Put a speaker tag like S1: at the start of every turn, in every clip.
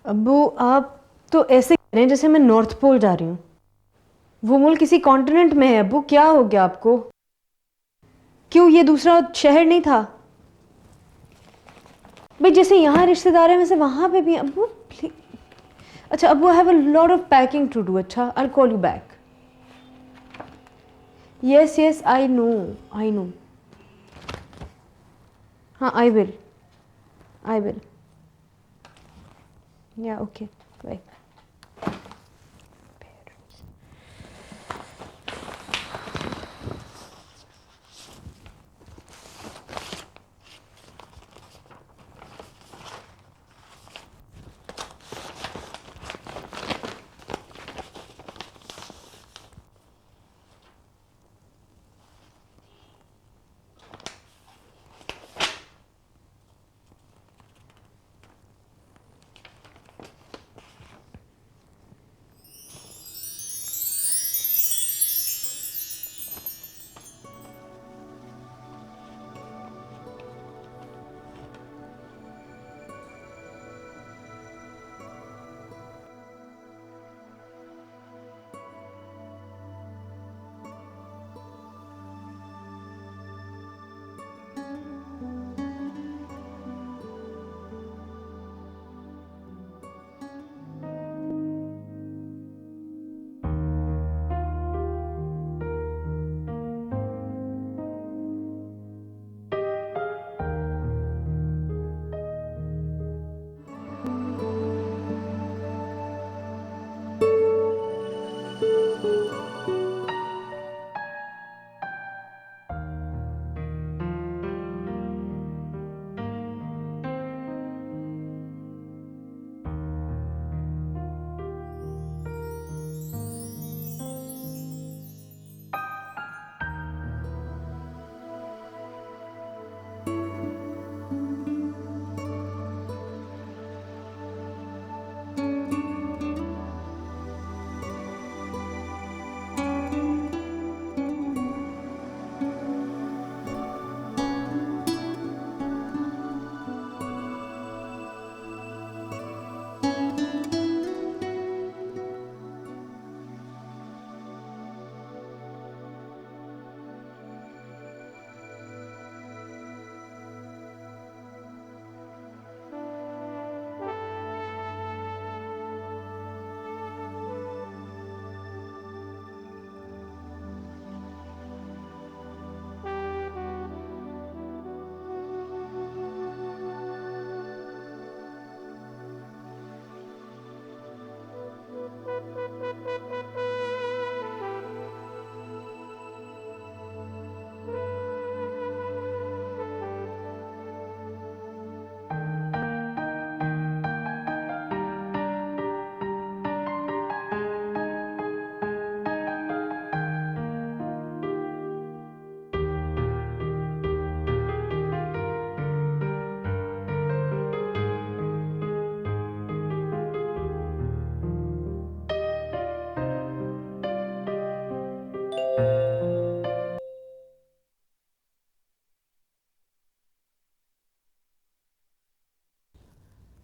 S1: अब्बू आप तो ऐसे कह रहे हैं जैसे मैं नॉर्थ पोल जा रही हूँ। वो मुल्क किसी कॉन्टिनेंट में है अब्बू, क्या हो गया आपको? क्यों ये दूसरा शहर नहीं था? भाई जैसे यहाँ रिश्तेदार हैं वैसे वहाँ पे भी अब्बू प्लीज। अच्छा अब्बू, I have a lot of packing to do. अच्छा I call you back. Yes yes I know, I know. हाँ I will, I will. Yeah okay bye.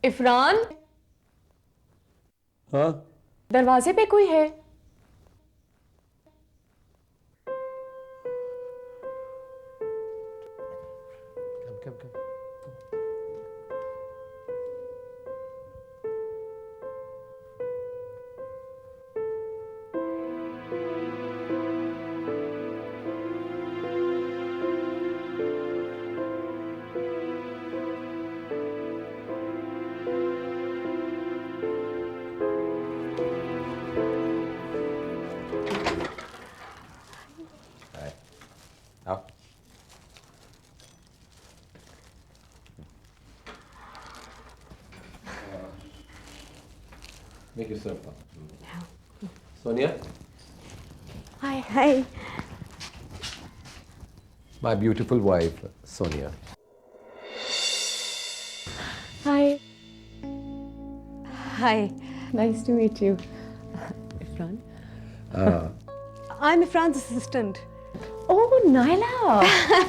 S2: Ifran,
S3: हाँ।
S2: दरवाजे पे कोई है?
S3: कम कम कम। आओ। Make yourself up. Sonia,
S1: hi hi.
S3: my beautiful wife, Sonia.
S2: Hi,
S1: hi,
S2: nice to meet you. Ifran,
S1: I am Irfan's assistant.
S2: Oh, Naila.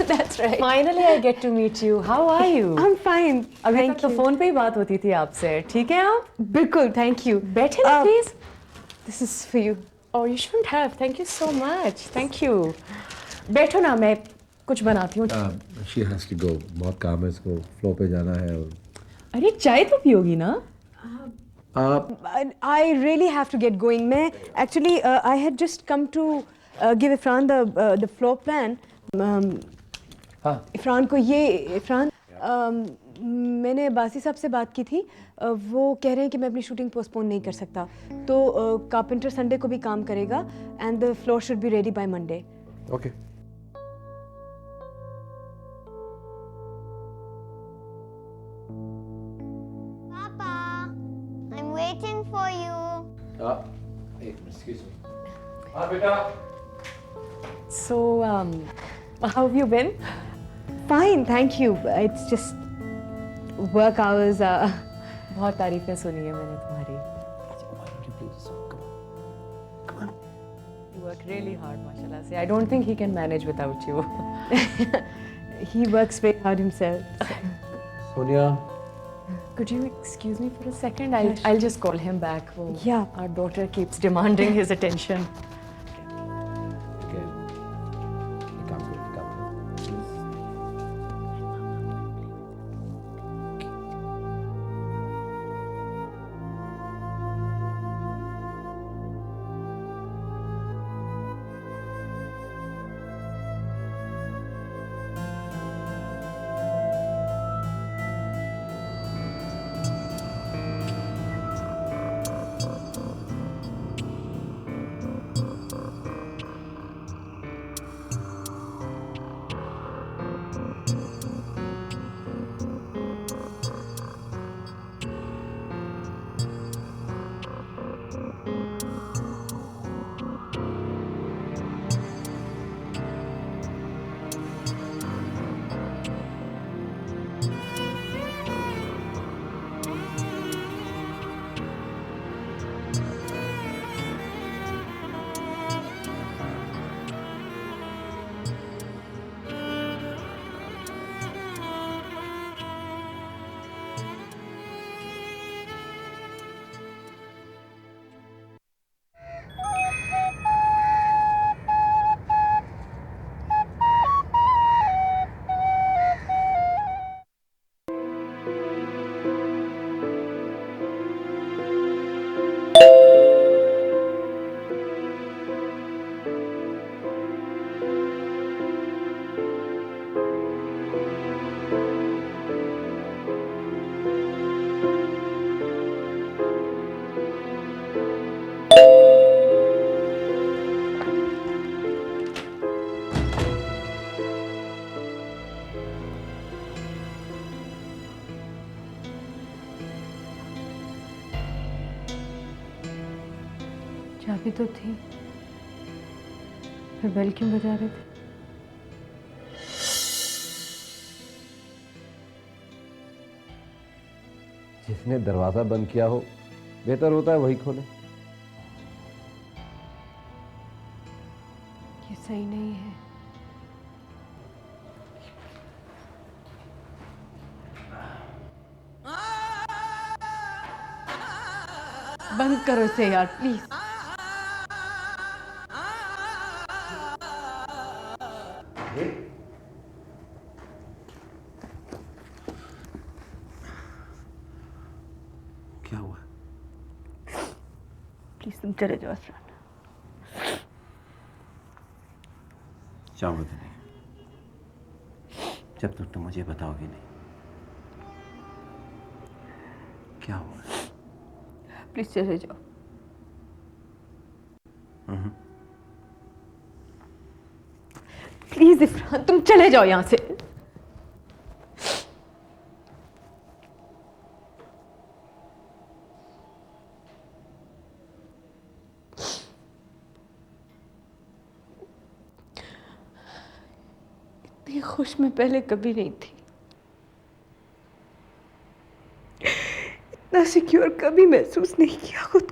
S1: That's right.
S2: Finally, I get to meet you. How are you?
S1: I'm fine.
S2: अभी
S1: Thank
S2: तक तो
S1: you.
S2: Phone पे ही बात होती थी आपसे. ठीक है आप?
S1: बिल्कुल, thank you.
S2: बैठे ना please.
S1: This is for you.
S2: Oh, you shouldn't have. Thank you so much. Thank you. बैठो ना, मैं कुछ बनाती हूँ.
S3: She has to go. बहुत काम है इसको. फ्लो पे जाना है और.
S2: अरे चाय तो पियोगी ना?
S1: I really have to get going. मैं actually I had just come to give Ifran the floor plan.
S3: हाँ.
S1: इफरान मैंने बासी साहब से बात की थी. वो कह रहे हैं कि मैं अपनी शूटिंग पोस्टपोन नहीं कर सकता. तो कारपेंटर संडे को भी काम करेगा and the floor should be ready by Monday.
S3: Okay.
S4: Papa, I'm waiting for you.
S3: Hey, excuse me. हाँ बेटा.
S2: So, how have you been?
S1: Fine, thank you. It's just work hours.
S2: बहुत तारीफें सुनी है मैंने तुम्हारी.
S3: Why don't you play the song? Come on. Come on.
S2: You work really hard, mashallah. See, I don't think he can manage without you.
S1: He works very hard himself.
S3: Sonia.
S2: Could you excuse me for a second? I'll just call him back. वो,
S1: Yeah.
S2: Our daughter keeps demanding his attention.
S3: Okay. एक काम करो. Please.
S1: चाबी तो थी, फिर bell क्यों बजा रहे थे?
S3: जिसने दरवाजा बंद किया हो बेहतर होता है वही खोले.
S1: ये सही नहीं है. बंद करो इसे यार प्लीज.
S3: क्या हुआ?
S1: प्लीज तुम चले जाओ इफरान.
S3: जाऊंगा तो नहीं जब तक तुम मुझे बताओगे नहीं. क्या हुआ?
S1: प्लीज चले जाओ. प्लीज इफरान तुम चले जाओ यहाँ से. इतनी खुश मैं पहले कभी नहीं थी. इतना सिक्योर कभी महसूस नहीं किया खुद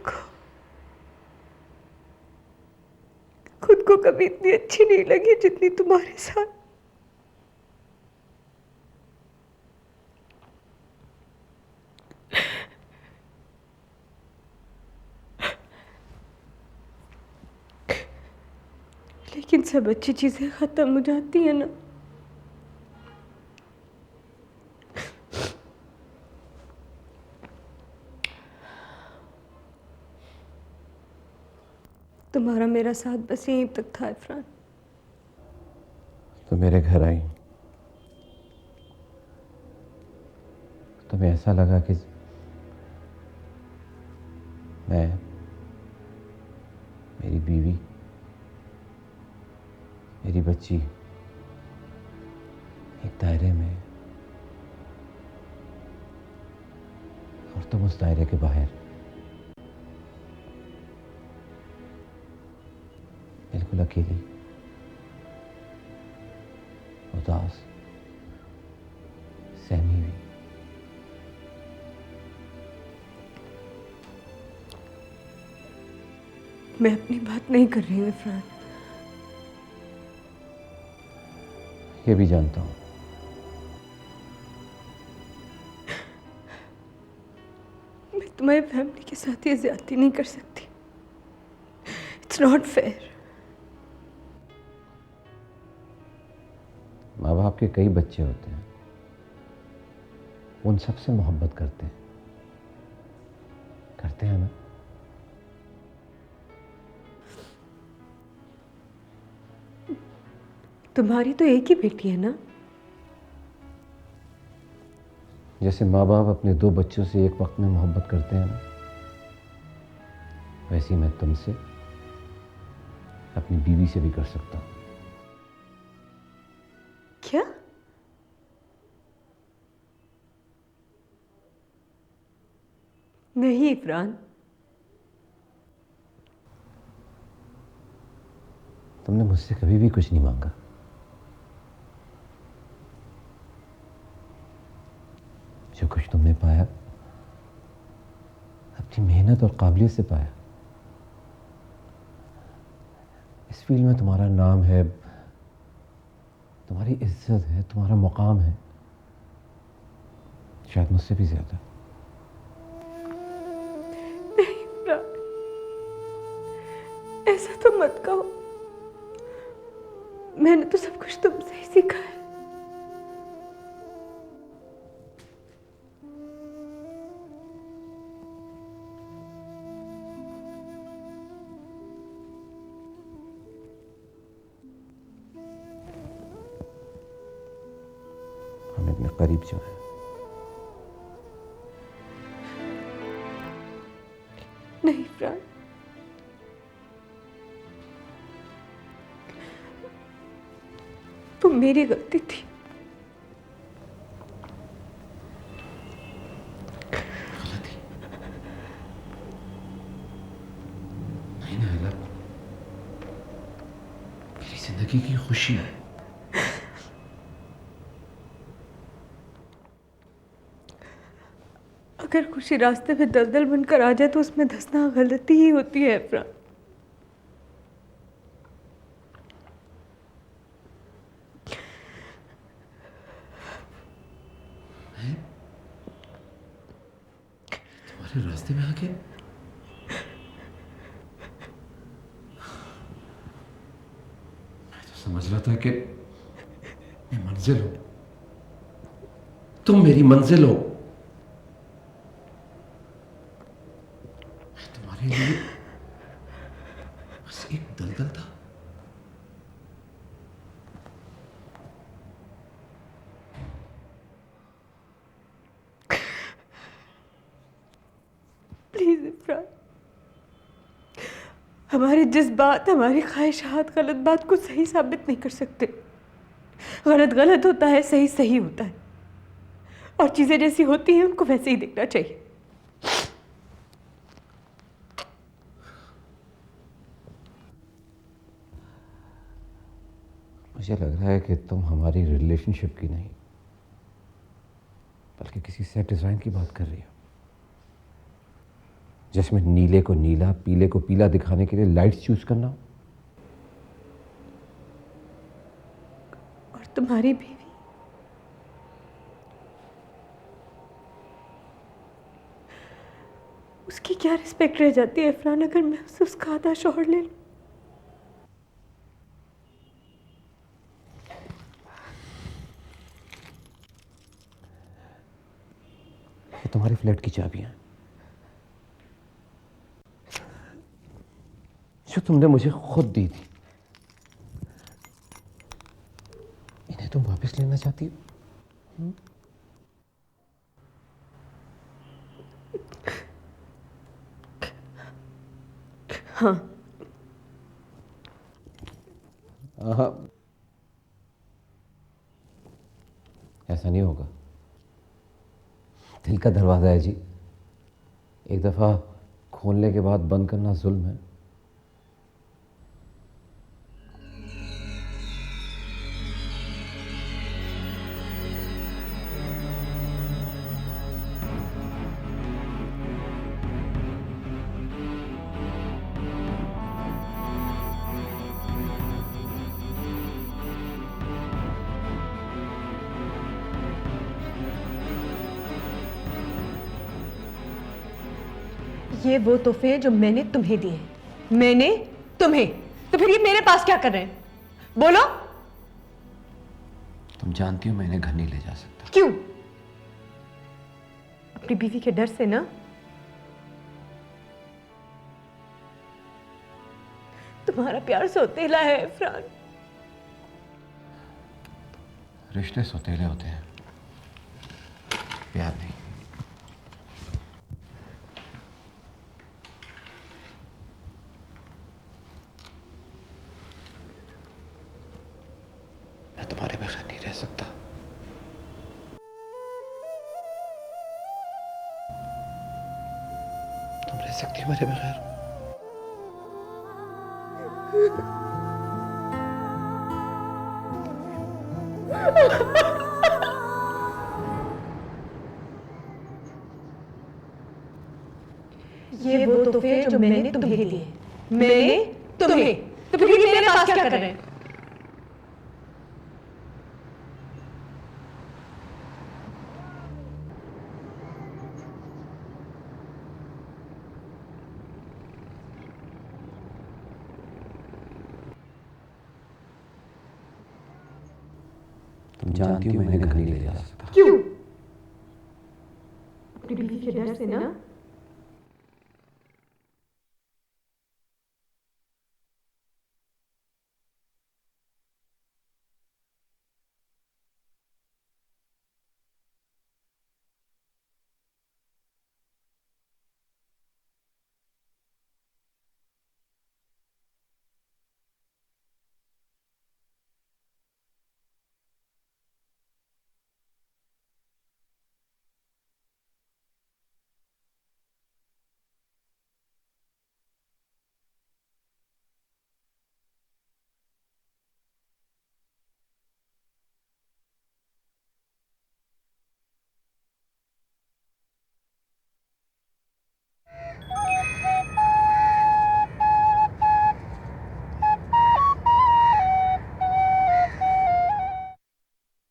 S1: को को कभी इतनी अच्छी नहीं लगी जितनी तुम्हारे साथ। लेकिन सब अच्छी चीजें खत्म हो जाती है ना। तुम्हारा मेरा साथ बस यहीं तक था इरफान।
S3: तो मेरे घर आई, तुम्हें ऐसा लगा कि मैं, मेरी बीवी, मेरी बच्ची एक दायरे में और तुम उस दायरे के बाहर, बिल्कुल अकेली, उदास, सहमी हुई।
S1: मैं अपनी बात नहीं कर रही हूँ इरफान।
S3: ये भी जानता हूं।
S1: मैं तुम्हारी फैमिली के साथ ये ज्यादती नहीं कर सकती। It's not fair.
S3: माँ बाप के कई बच्चे होते हैं, उन सबसे मोहब्बत करते हैं ना।
S1: तुम्हारी तो एक ही बेटी है ना।
S3: जैसे माँ बाप अपने 2 बच्चों से एक वक्त में मोहब्बत करते हैं ना, वैसे ही मैं तुमसे, अपनी बीवी से भी कर सकता हूँ।
S1: क्या? नहीं इरफान।
S3: तुमने मुझसे कभी भी कुछ नहीं मांगा। जो कुछ तुमने पाया, अपनी मेहनत और काबिलियत से पाया। इस फील्ड में तुम्हारा नाम है, तुम्हारी इज्जत है, तुम्हारा मुकाम है, शायद मुझसे भी ज्यादा।
S1: नहीं इरफान, ऐसा तो मत कहो। मैंने तो सब कुछ तुमसे ही सीखा है।
S3: हम इतने करीब जो हैं।
S1: नहीं इरफान, तो मेरी गलती थी।
S3: नहीं ना अलग, मेरी जिंदगी की खुशी है।
S1: अगर खुशी रास्ते में दलदल बनकर आ जाए तो उसमें धंसना गलती ही होती है इरफान।
S3: तुम्हारे रास्ते में आके मैं तो समझ रहा था कि मैं मंजिल हूं, तुम मेरी मंजिल हो। मैं तुम्हारे लिए बस एक दलदल था।
S1: प्लीज इरफान, हमारे जज्बात, हमारी ख्वाहिशात गलत बात को सही साबित नहीं कर सकते। गलत गलत होता है, सही सही होता है, और चीजें जैसी होती हैं उनको वैसे ही देखना चाहिए।
S3: मुझे लग रहा है कि तुम हमारी रिलेशनशिप की नहीं, बल्कि किसी सेट डिजाइन की बात कर रही हो, जिसमें नीले को नीला, पीले को पीला दिखाने के लिए लाइट्स चूज करना हो।
S1: तुम्हारी बीवी उसकी क्या रिस्पेक्ट रह जाती है इरफान, अगर मैं उससे उसका आधा शौहर ले लूं?
S3: ये तुम्हारे फ्लैट की चाबियां जो तुमने मुझे खुद दी थी, इन्हें तुम वापस लेना चाहती हो?
S1: हाँ।
S3: ऐसा नहीं होगा। दिल का दरवाजा है जी, एक दफा खोलने के बाद बंद करना जुल्म है।
S1: ये वो तोहफे हैं जो मैंने तुम्हें दिए हैं। मैंने तुम्हें, तो फिर ये मेरे पास क्या कर रहे हैं? बोलो।
S3: तुम जानती हो मैं इन्हें घर नहीं ले जा सकता।
S1: क्यों? अपनी बीवी के डर से ना? तुम्हारा प्यार सौतेला है इरफान।
S3: रिश्ते सौतेले होते हैं, प्यार नहीं। मैं तुम्हारे बगैर नहीं रह सकता। तुम रह सकती हो मेरे बगैर?
S1: ये वो तोहफे हैं जो मैंने तुम्हें दिए हैं। मैंने तुम्हें, तो फिर ये मेरे पास क्या कर रहे हैं?
S3: तुम जानती हो मैं इन्हें घर नहीं ले जा सकता।
S1: क्यों? अपनी बीवी के डर से ना?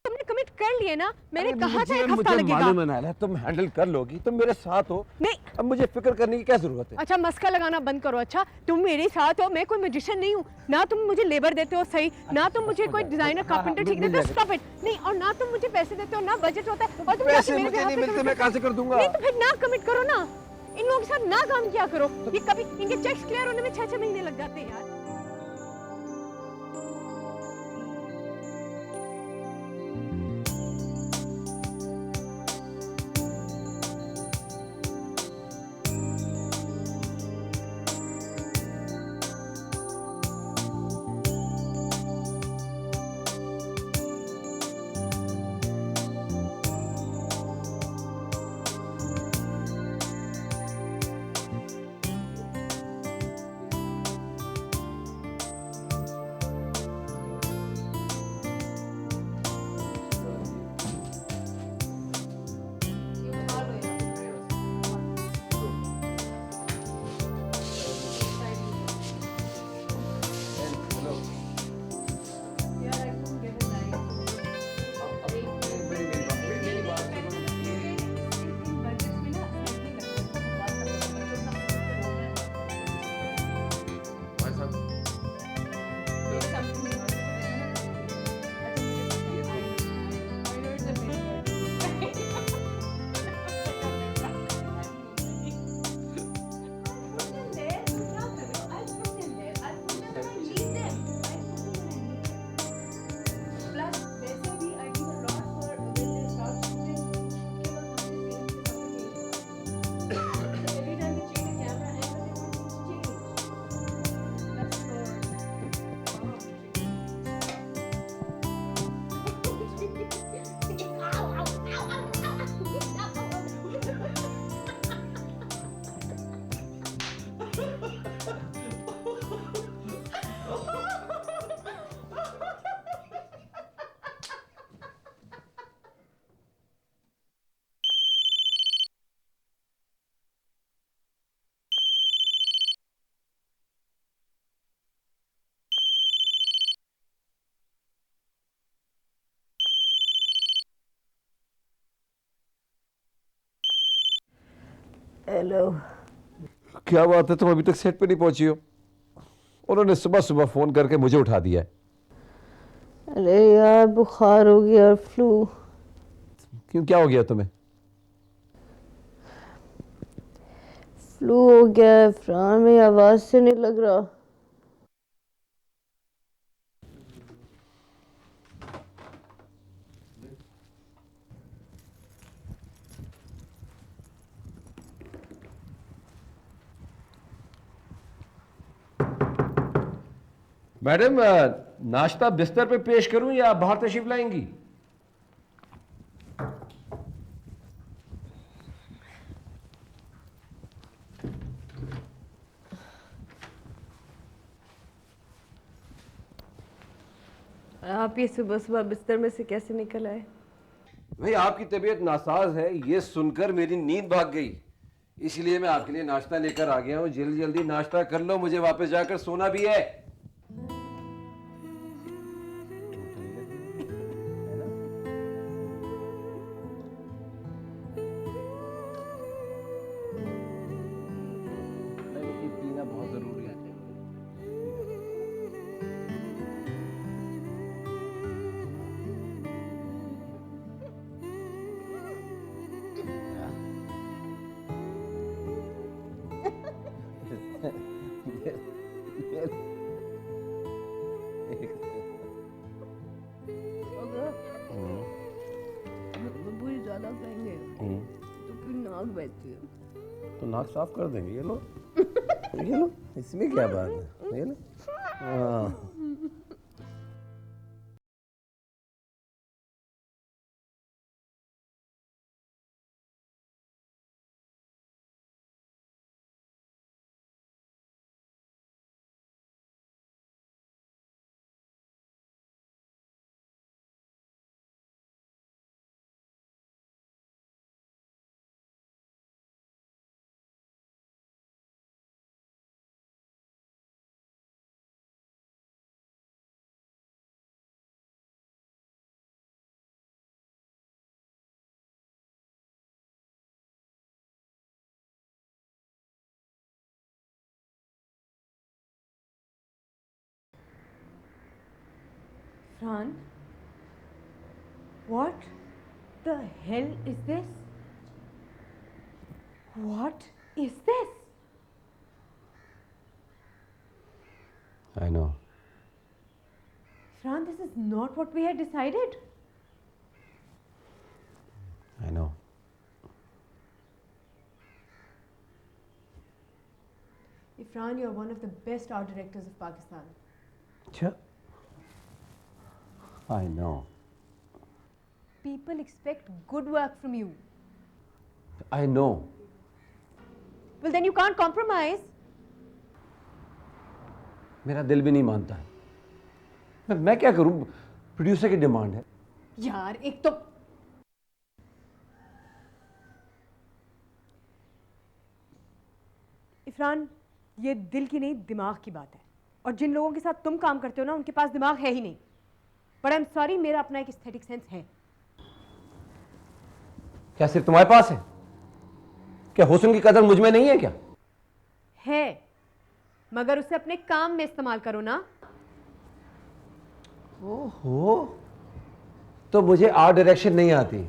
S1: तुमने कमिट कर लिए ना? मैंने कहा था एक हफ्ता लगेगा।
S3: मालूम है नाला, तुम हैंडल कर लोगी, तुम मेरे साथ हो।
S1: नहीं।
S3: अब मुझे फिक्र करने की क्या जरूरत है?
S1: अच्छा, मस्का लगाना बंद करो। अच्छा, तुम मेरे साथ हो, मैं कोई मैजिशियन नहीं हूँ ना। तुम मुझे लेबर देते हो सही, ना तुम मुझे कोई डिजाइनर कारपेंटर ठीक देते हो, स्टॉप इट। नहीं, और ना तुम मुझे पैसे देते हो, ना बजट होता है, और तुम
S3: पैसे
S1: मेरे
S3: मुझे
S1: हाथ
S3: नहीं
S1: पे
S3: मिलते,
S1: commit
S3: मैं कहाँ से कर दूंगा?
S1: नहीं, तो फिर ना कमिट करो ना। इन लोगों के साथ ना काम किया करो। ये कभी इनके चेक्स क्लियर होने में 6-6 महीने लग जाते हैं यार।
S5: हेलो।
S3: क्या बात है, तुम अभी तक सेट पे नहीं पहुंची हो? उन्होंने सुबह सुबह फोन करके मुझे उठा दिया है।
S5: अरे यार बुखार हो गया और फ्लू।
S3: क्यों, क्या हो गया तुम्हें?
S5: फ्लू हो गया है इरफान, मेरी आवाज से नहीं लग रहा।
S3: मैडम, नाश्ता बिस्तर पे पेश करूं या बाहर तशरीफ लाएंगी?
S5: आप ये सुबह सुबह बिस्तर में से कैसे निकल आए?
S3: भाई, आपकी तबीयत नासाज है ये सुनकर मेरी नींद भाग गई, इसलिए मैं आपके लिए नाश्ता लेकर आ गया हूँ। जल्दी जल्दी नाश्ता कर लो, मुझे वापस जाकर सोना भी है। पीना बहुत जरूरी है।
S5: बबू ज्यादा खाएंगे तो फिर नाक बहती है।
S3: तो नाक साफ कर देंगे। ये लो, इसमें क्या बात है, ये लो। हाँ।
S1: Fran, what the hell is this? What is this?
S3: I know.
S1: Fran, this is not what we had decided.
S3: I know.
S1: Ifran, you're one of the best art directors of Pakistan.
S3: अच्छा, I know.
S1: People expect good work from you.
S3: I know.
S1: Well, then you can't compromise.
S3: मेरा दिल भी नहीं मानता है। मैं क्या करूं? प्रोड्यूसर की डिमांड है।
S1: यार, एक तो इफरान, ये दिल की नहीं दिमाग की बात है। और जिन लोगों के साथ तुम काम करते हो ना, उनके पास दिमाग है ही नहीं। बट आई एम सॉरी, मेरा अपना एक एस्थेटिक सेंस है।
S3: क्या सिर्फ तुम्हारे पास है? क्या हुस्न की कदर मुझ में नहीं है क्या?
S1: है, मगर उसे अपने काम में इस्तेमाल करो ना।
S3: ओहो, तो मुझे आर्ट डायरेक्शन नहीं आती,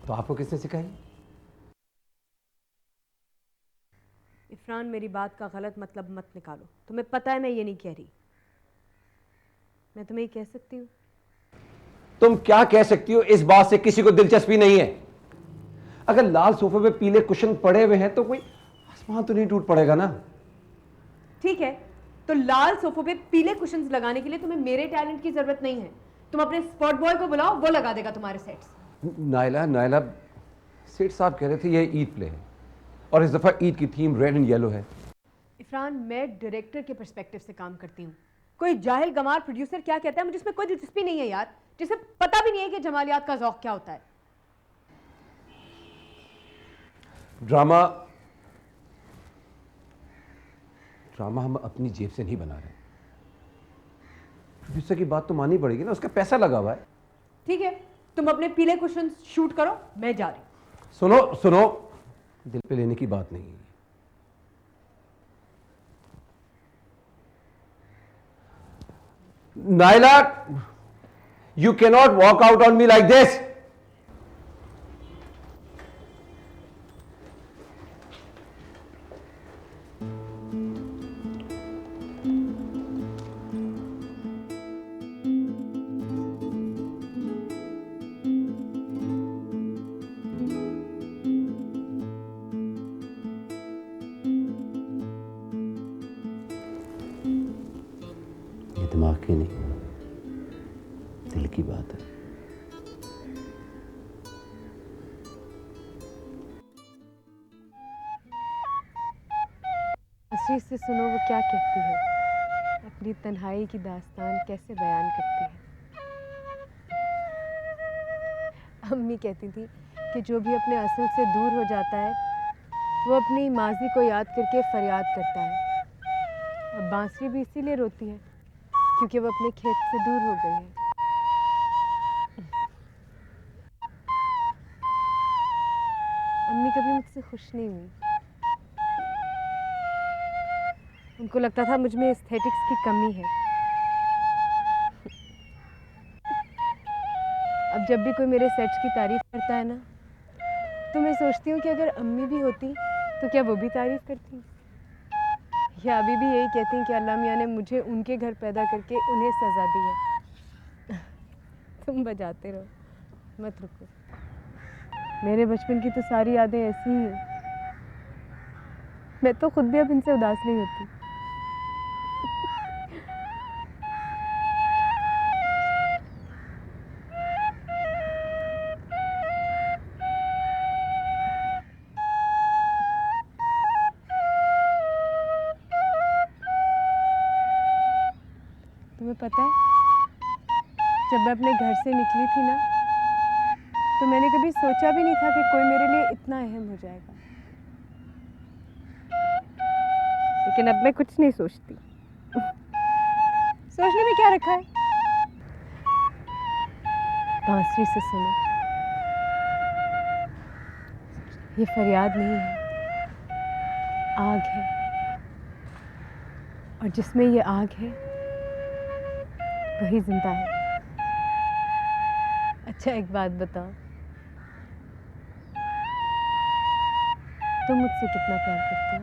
S3: तो आपको किसने सिखाई?
S1: इफरान, मेरी बात का गलत मतलब मत निकालो। तुम्हें पता है मैं ये नहीं कह रही। मैं तुम्हें ये कह सकती हूँ।
S3: तुम क्या कह सकती हो? इस बात से किसी को दिलचस्पी नहीं है। अगर लाल सोफे पे पीले कुशन पड़े हुए हैं तो कोई आसमान तो नहीं टूट पड़ेगा ना।
S1: ठीक है, तो लाल सोफों पे पीले कुशन्स लगाने के लिए तुम्हें मेरे टैलेंट की जरूरत नहीं है। तुम अपने स्पॉट बॉय को बुलाओ, वो लगा देगा तुम्हारे सेट्स।
S3: नायला, सेठ साहब कह रहे थे ये ईद प्ले है और इस दफा ईद की थीम रेड एंड येलो है।
S1: इफरान, मैं डायरेक्टर के पर्सपेक्टिव से काम करती हूँ। कोई जाहिल गमार प्रोड्यूसर क्या कहता है, मुझे इसमें कोई दिलचस्पी नहीं है यार। जिसे पता भी नहीं है कि जमालियात का ज़ौक क्या होता है।
S3: ड्रामा हम अपनी जेब से नहीं बना रहे। प्रोड्यूसर की बात तो माननी पड़ेगी ना, उसका पैसा लगा हुआ है।
S1: ठीक है, तुम अपने पीले कुशन्स शूट करो, मैं जा रही हूँ।
S3: सुनो, दिल पे लेने की बात नहीं है। Naila, you cannot walk out on me like this. ये दिमाग की नहीं, दिल की बात है।
S1: असरी से सुनो वो क्या कहती है, अपनी तन्हाई की दास्तान कैसे बयान करती है। अम्मी कहती थी कि जो भी अपने असल से दूर हो जाता है वो अपनी माजी को याद करके फरियाद करता है। अब बांसुरी भी इसीलिए रोती है क्योंकि वो अपने खेत से दूर हो गई है। अम्मी कभी मुझसे खुश नहीं हुई। उनको लगता था मुझ में एस्थेटिक्स की कमी है। अब जब भी कोई मेरे सेट्स की तारीफ करता है ना, तो मैं सोचती हूँ कि अगर अम्मी भी होती तो क्या वो भी तारीफ करती, या अभी भी यही कहती हैं कि अल्लाह मियाँ ने मुझे उनके घर पैदा करके उन्हें सज़ा दी है। तुम बजाते रहो, मत रुको। मेरे बचपन की तो सारी यादें ऐसी ही हैं। मैं तो खुद भी अब इनसे उदास नहीं होती। तुम्हें पता है, जब मैं अपने घर से निकली थी ना, तो मैंने कभी सोचा भी नहीं था कि कोई मेरे लिए इतना अहम हो जाएगा। लेकिन अब मैं कुछ नहीं सोचती। सोचने में क्या रखा है। बांसुरी से सुनो, ये फरियाद नहीं है, आग है। और जिसमें ये आग है वही जिंदा है। अच्छा एक बात बताओ, तुम मुझसे कितना प्यार करते हो?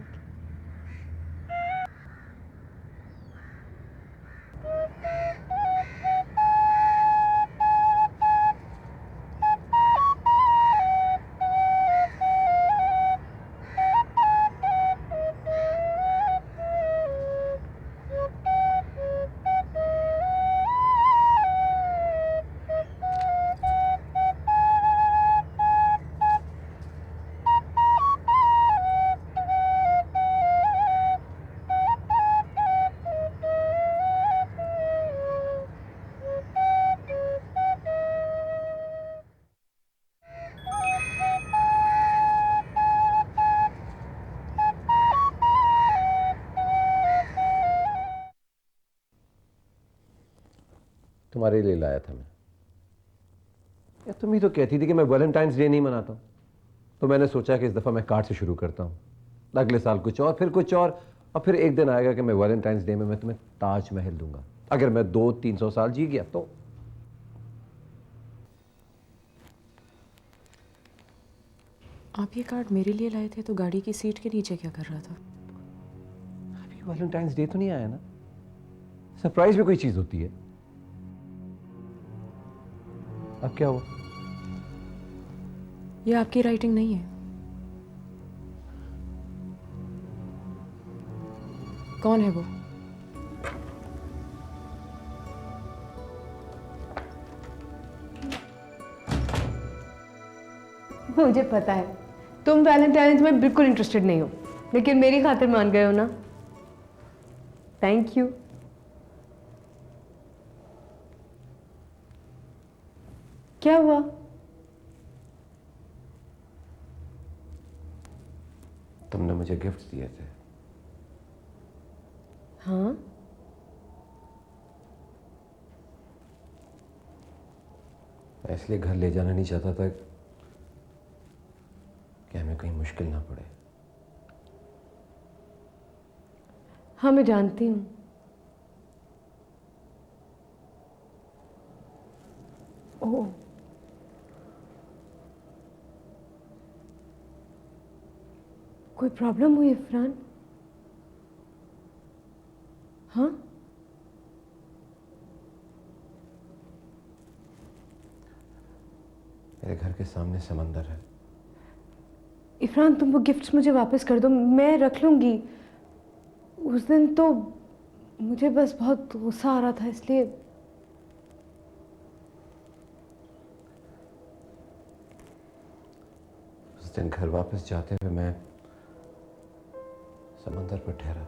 S3: तुम्हारे लिए लाया था मैं। या तुम ही तो कहती थी कि मैं वैलेंटाइंस डे नहीं मनाता हूं, तो मैंने सोचा कि इस दफ़ा मैं कार्ड से शुरू करता हूं। अगले साल कुछ और, फिर कुछ और फिर एक दिन आएगा कि मैं वैलेंटाइंस डे में मैं तुम्हें ताजमहल दूंगा। अगर मैं 200-300 साल जी गया तो।
S2: आप ये कार्ड मेरे लिए लाए थे तो गाड़ी की सीट के नीचे क्या कर रहा था?
S3: अभी वैलेंटाइंस डे तो नहीं आया ना, सरप्राइज भी कोई चीज होती है। अब क्या हुआ?
S2: ये आपकी राइटिंग नहीं है। कौन है वो?
S1: मुझे पता है तुम वैलेंटाइंस में बिल्कुल इंटरेस्टेड नहीं हो, लेकिन मेरी खातिर मान गए हो ना। Thank you. क्या हुआ?
S3: तुमने मुझे गिफ्ट दिए थे।
S1: हाँ,
S3: मैं इसलिए घर ले जाना नहीं चाहता था कि हमें कहीं मुश्किल ना पड़े।
S1: हाँ मैं जानती हूँ। ओह, कोई प्रॉब्लम हुई इरफान? हाँ,
S3: मेरे घर के सामने समंदर है।
S1: इरफान तुम वो गिफ्ट्स मुझे वापस कर दो, मैं रख लूँगी। उस दिन तो मुझे बस बहुत गुस्सा आ रहा था इसलिए।
S3: उस दिन घर वापस जाते हुए मैं समंदर पर ठहरा।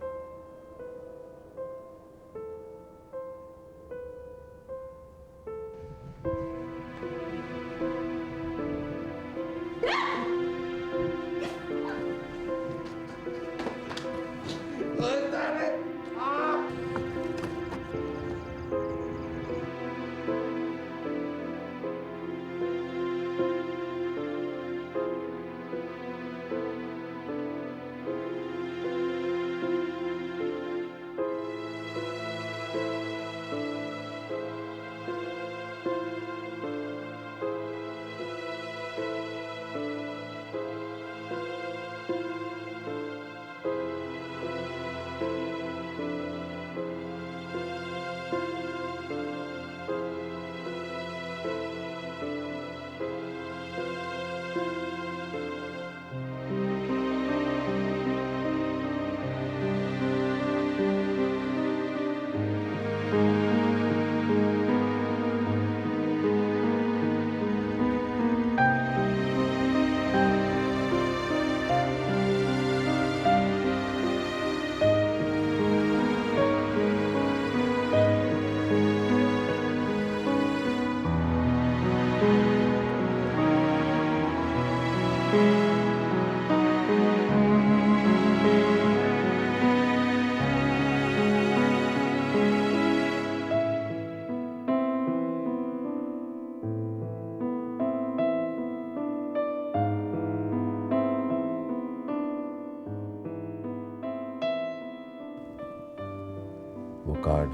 S3: वो कार्ड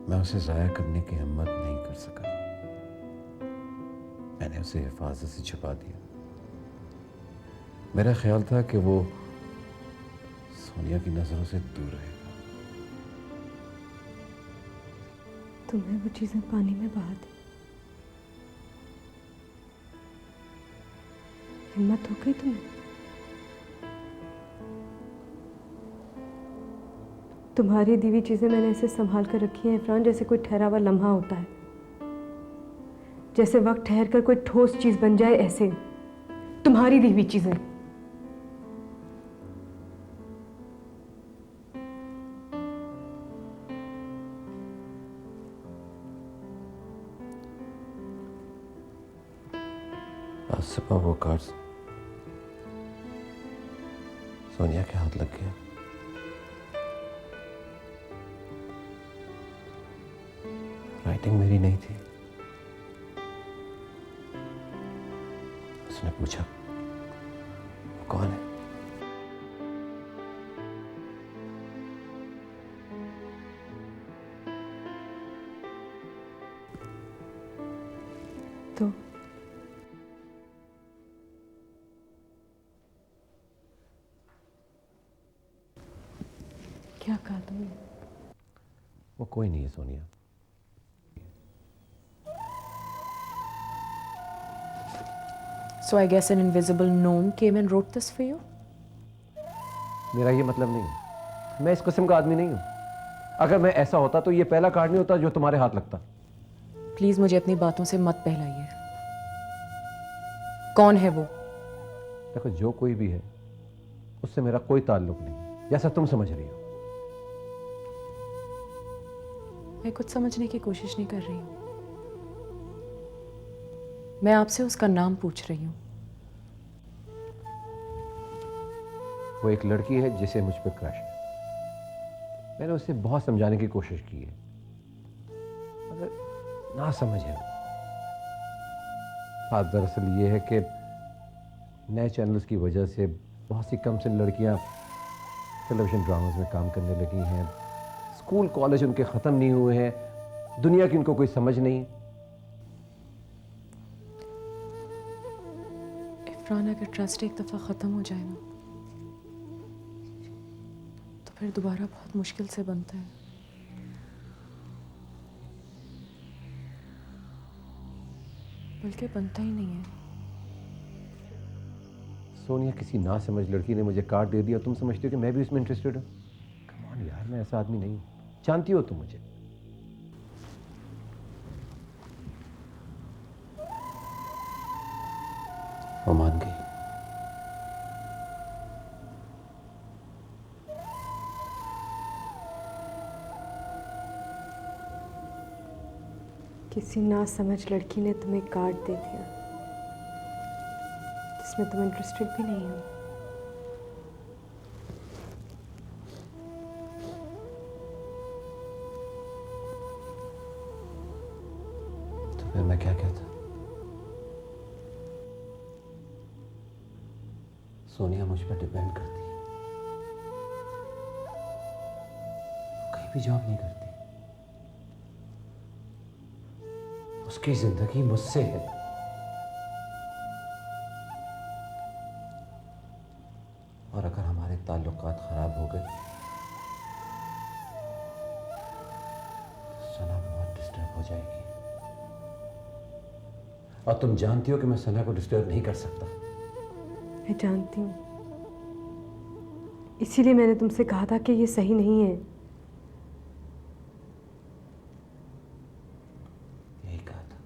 S3: मैं उसे जाया करने की हिम्मत नहीं कर सका। मैंने उसे हिफाजत से छुपा दिया। मेरा ख्याल था कि वो सोनिया की नजरों से दूर रहेगा।
S1: तुम्हें वो चीज़ें पानी में बहा दी। हिम्मत हो गई तुम्हें? तुम्हारी दी हुई चीज़ें मैंने ऐसे संभाल कर रखी हैं इरफान, जैसे कोई ठहरा हुआ लम्हा होता है, जैसे वक्त ठहर कर कोई ठोस चीज़ बन जाए, ऐसे तुम्हारी दी हुई चीज़ें।
S3: आज सुबह वो कार्ड सोनिया के हाथ लग गया। राइटिंग मेरी नहीं थी। उसने पूछा वो कौन है।
S1: तो क्या कहा तुमने?
S3: वो कोई नहीं है Sonia.
S2: So I guess an invisible gnome came and wrote this for you?
S3: मेरा ये मतलब नहीं है। मैं इस किस्म का आदमी नहीं हूं। अगर मैं ऐसा होता तो ये पहला कार्ड नहीं होता जो तुम्हारे हाथ लगता।
S2: प्लीज मुझे अपनी बातों से मत बहलाइए। कौन है वो?
S3: देखो जो कोई भी है उससे मेरा कोई ताल्लुक नहीं, जैसा तुम समझ रही हो।
S2: मैं कुछ समझने की कोशिश नहीं कर रही हूं। मैं आपसे उसका नाम पूछ रही हूं।
S3: वो एक लड़की है जिसे मुझ पर क्रश है। मैंने उसे बहुत समझाने की कोशिश की है, मगर ना समझ है। बात दरअसल ये है कि नए चैनल्स की वजह से बहुत सी कम से लड़कियां टेलीविज़न ड्रामास में काम करने लगी हैं। स्कूल कॉलेज उनके ख़त्म नहीं हुए हैं, दुनिया की उनको कोई समझ नहीं।
S2: इरफान, अगर ट्रस्ट एक दफ़ा ख़त्म हो जाए ना तो फिर दोबारा बहुत मुश्किल से बनता है। बल्कि बनता ही नहीं है।
S3: सोनिया, किसी ना समझ लड़की ने मुझे कार्ड दे दिया, तुम समझते हो कि मैं भी उसमें इंटरेस्टेड हूँ? कम ऑन यार, मैं ऐसा आदमी नहीं हूँ, जानती हो तुम मुझे। वो मान गई।
S1: किसी ना समझ लड़की ने तुम्हें कार्ड दे दिया जिसमें तुम इंटरेस्टेड भी नहीं हो।
S3: तो फिर मैं क्या कहता? सोनिया मुझ पर डिपेंड करती है, कहीं भी जॉब नहीं करती, उसकी जिंदगी मुझसे है। और अगर हमारे ताल्लुकात खराब हो गए तो सना बहुत डिस्टर्ब हो जाएगी। और तुम जानती हो कि मैं सना को डिस्टर्ब नहीं कर सकता।
S1: मैं जानती हूँ, इसीलिए मैंने तुमसे कहा था कि ये सही नहीं है।
S3: यही कहा था।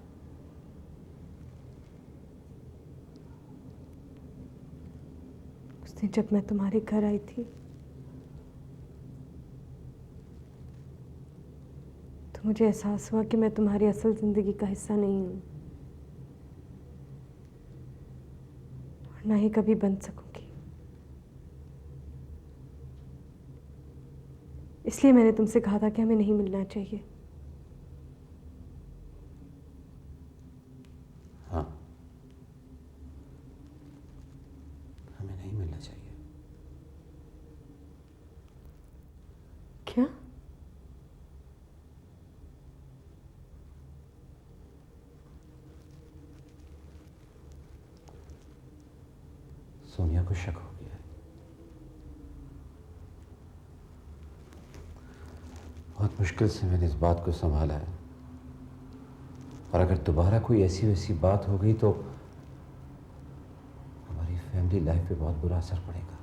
S1: उस दिन जब मैं तुम्हारे घर आई थी तो मुझे एहसास हुआ कि मैं तुम्हारी असल जिंदगी का हिस्सा नहीं हूँ और ना ही कभी बन सकूंगी। इसलिए मैंने तुमसे कहा था कि हमें नहीं मिलना चाहिए।
S3: हाँ, हमें नहीं मिलना चाहिए।
S1: क्या?
S3: सोनिया को शक हो गया है। बहुत मुश्किल से मैंने इस बात को संभाला है, और अगर दोबारा कोई ऐसी वैसी बात हो गई तो हमारी फैमिली लाइफ पे बहुत बुरा असर पड़ेगा।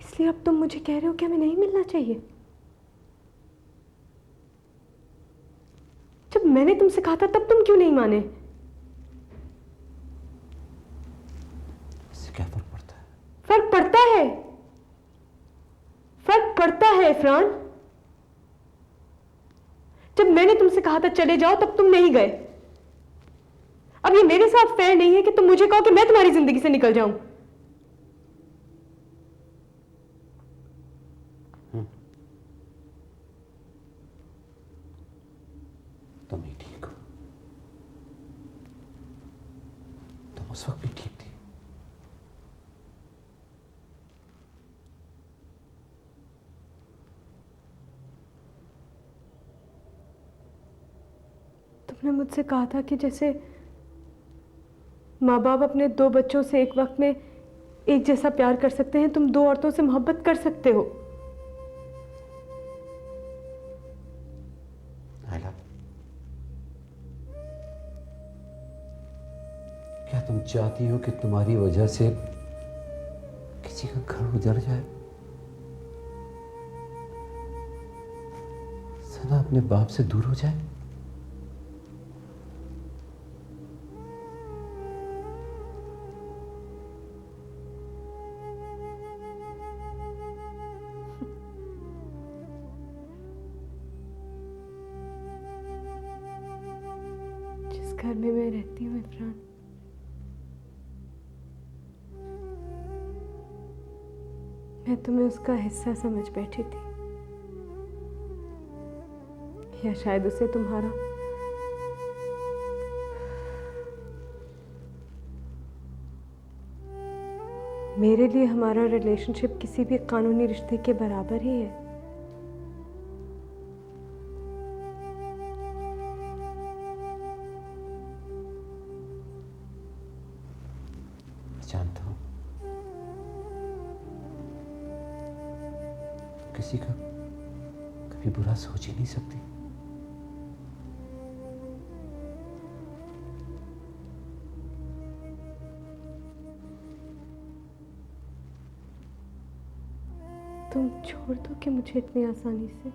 S1: इसलिए अब तुम मुझे कह रहे हो कि हमें नहीं मिलना चाहिए? जब मैंने तुमसे कहा था तब तुम क्यों नहीं माने?
S3: इससे क्या फर्क पड़ता है?
S1: फर्क पड़ता है, फर्क पड़ता है इरफान। जब मैंने तुमसे कहा था चले जाओ तब तुम नहीं गए। अब ये मेरे साथ फेयर नहीं है कि तुम मुझे कहो कि मैं तुम्हारी जिंदगी से निकल जाऊं।
S3: तुम ही ठीक हो, तुम उस वक्त भी ठीक थी।
S1: तुमने मुझसे कहा था कि जैसे माँ बाप अपने दो बच्चों से एक वक्त में एक जैसा प्यार कर सकते हैं, तुम दो औरतों से मोहब्बत कर सकते हो।
S3: आयला, क्या तुम चाहती हो कि तुम्हारी वजह से किसी का घर उजड़ जाए? सना अपने बाप से दूर हो जाए?
S1: जिस घर में मैं रहती हूँ इरफान, मैं तुम्हें उसका हिस्सा समझ बैठी थी, या शायद उसे तुम्हारा। मेरे लिए हमारा रिलेशनशिप किसी भी कानूनी रिश्ते के बराबर ही है।
S3: जानता हूं किसी का कभी बुरा सोच ही नहीं सकती।
S1: तुम छोड़ दो कि मुझे इतनी आसानी से।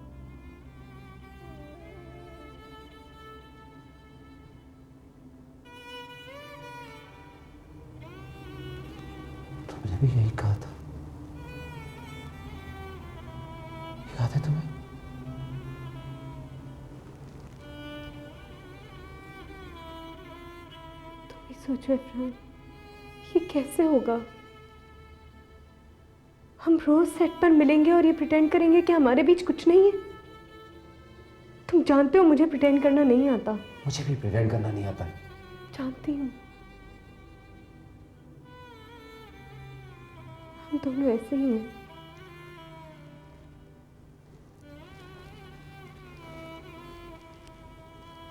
S3: तुमने भी यही कहा था, याद है तुम्हें?
S1: तुम ही सोचो इरफान, ये कैसे होगा? हम रोज सेट पर मिलेंगे और ये प्रिटेंड करेंगे कि हमारे बीच कुछ नहीं है। तुम जानते हो मुझे प्रिटेंड करना नहीं आता।
S3: मुझे भी प्रिटेंड करना नहीं आता।
S1: जानती हूँ, हम दोनों ऐसे ही हैं।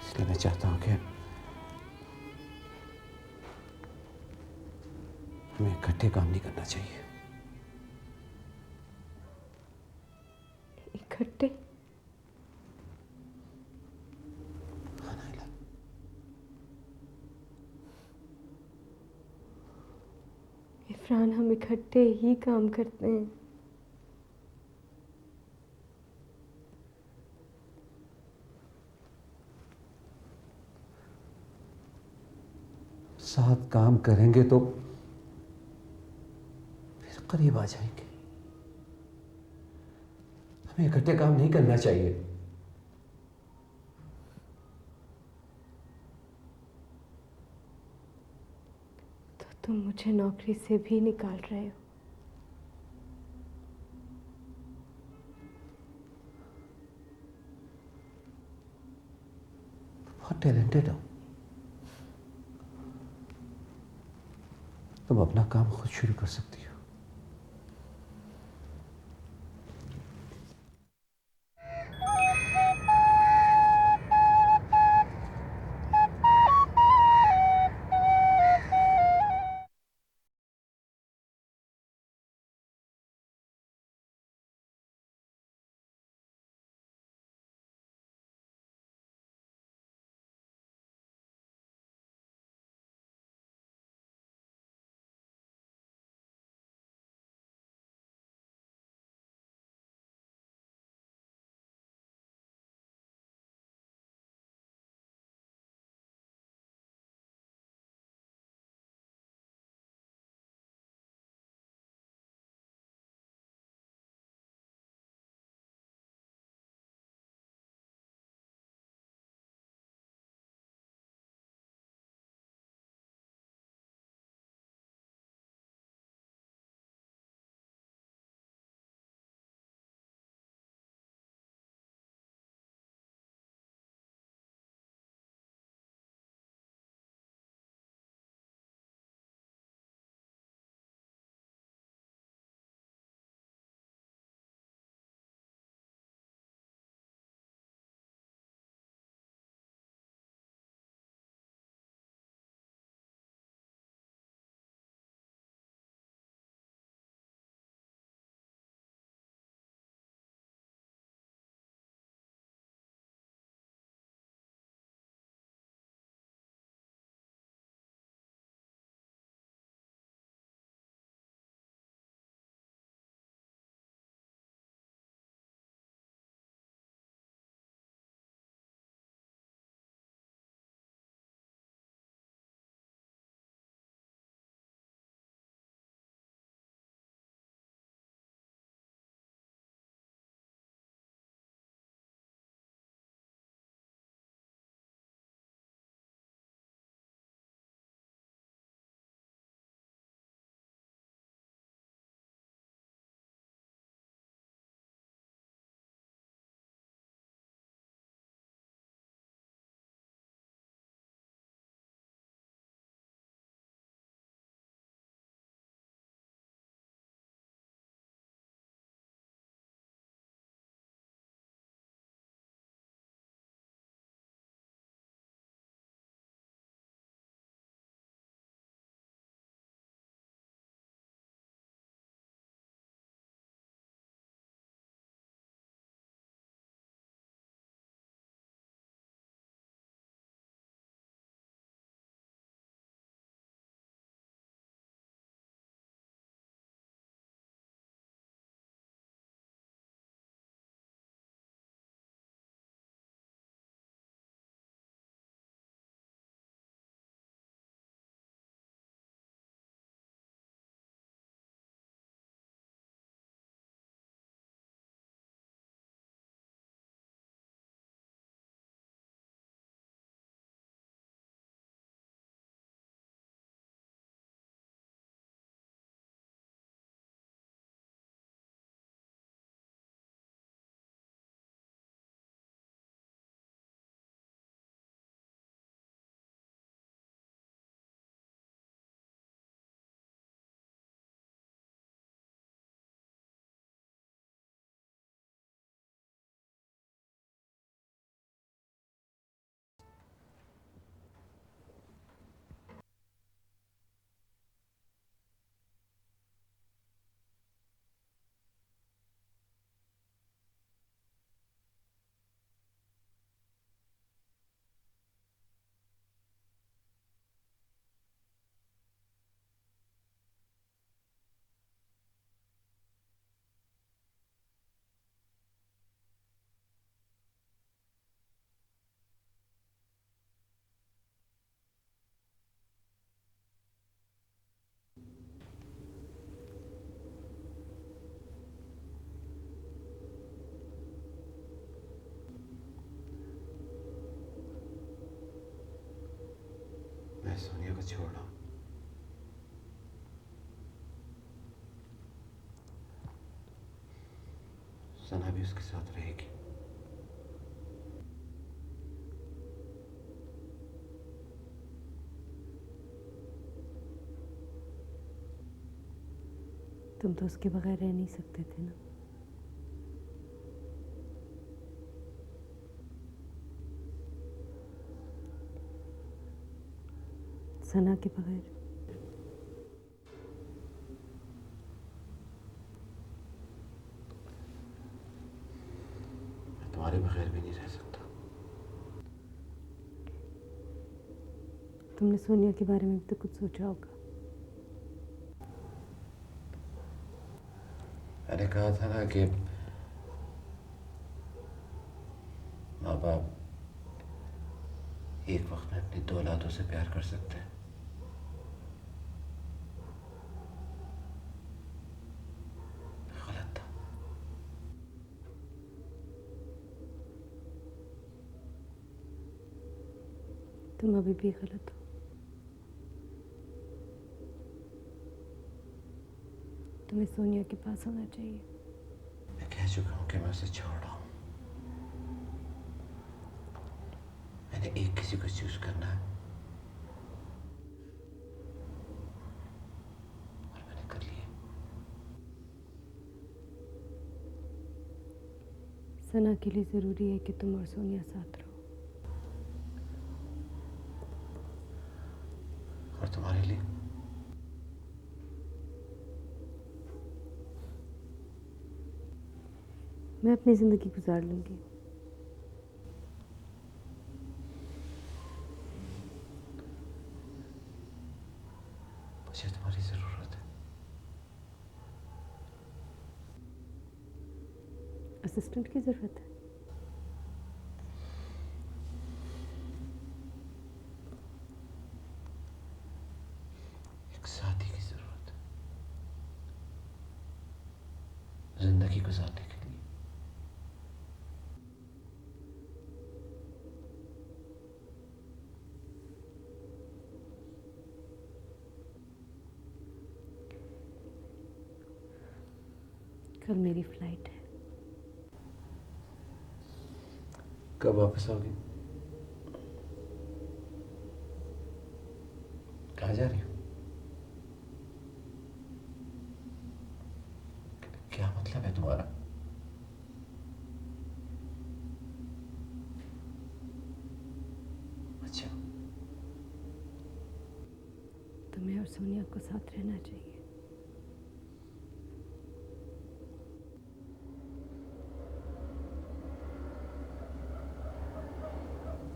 S3: इसलिए मैं चाहता हूं कि हमें इकट्ठे काम नहीं करना चाहिए।
S1: इकट्ठे?
S3: हाँ नाइला,
S1: इरफान, हम इकट्ठे ही काम करते हैं।
S3: साथ काम करेंगे तो फिर करीब आ जाएंगे। हमें इकट्ठे काम नहीं करना चाहिए।
S1: तो तुम मुझे नौकरी से भी निकाल रहे हो?
S3: बहुत टैलेंटेड हो तुम, अपना काम खुद शुरू कर सकती हो। मैं सोनिया को छोड़ रहा हूँ। सना भी उसके साथ रहेगी।
S1: तुम तो उसके बगैर रह नहीं सकते थे ना। सना के बगैर।
S3: मैं तुम्हारे बगैर भी नहीं रह सकता।
S1: तुमने सोनिया के बारे में भी तो कुछ सोचा होगा।
S3: मैंने कहा था ना कि माँ बाप एक वक्त में अपनी 2 औलादों से प्यार कर सकते हैं। गलत था।
S1: तुम अभी भी गलत हो। तुम्हें सोनिया के पास होना चाहिए।
S3: मैं कह चुका हूँ कि मैं उसे छोड़ रहा हूँ। मैंने एक किसी को चूज करना है और मैंने कर लिया।
S1: सना के लिए ज़रूरी है कि तुम और सोनिया साथ रहो।
S3: और तुम्हारे लिए?
S1: मैं अपनी ज़िंदगी गुजार लूँगी।
S3: मुझे तुम्हारी जरूरत है।
S1: असिस्टेंट की ज़रूरत है।
S3: एक साथी की जरूरत है, जिंदगी गुजारने के लिए।
S1: कल मेरी फ्लाइट है।
S3: कब वापस आओगी? कहाँ जा रही हो? क्या मतलब है तुम्हारा? अच्छा,
S1: तुम्हें और सोनिया को साथ रहना चाहिए।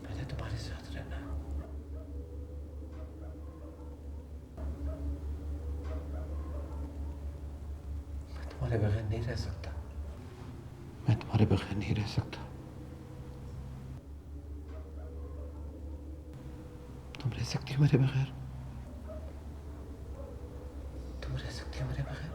S3: मैंने तुम्हारे साथ रहना है। मैं तुम्हारे बगैर नहीं रह सकता। मैं तुम्हारे बगैर नहीं रह सकता। तुम रह सकती हो मेरे बगैर? तुम रह सकती हो मेरे बगैर?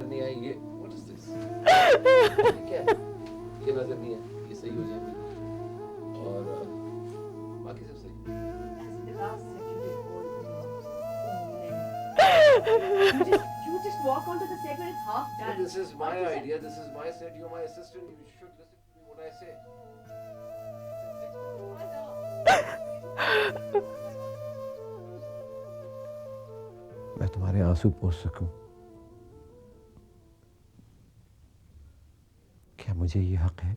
S3: नहीं आई ये व्हाट इज दिस? क्या है? ये नजर नहीं है, ये सही हो जाए बिल्कुल। और बाकी सब सही।
S2: You just walk onto the set when it's half done.
S3: This is my idea. This is my set. You're my assistant. You should listen to me what I say. मैं तुम्हारे आंसू पोंछ सकूं। क्या मुझे ये हक है?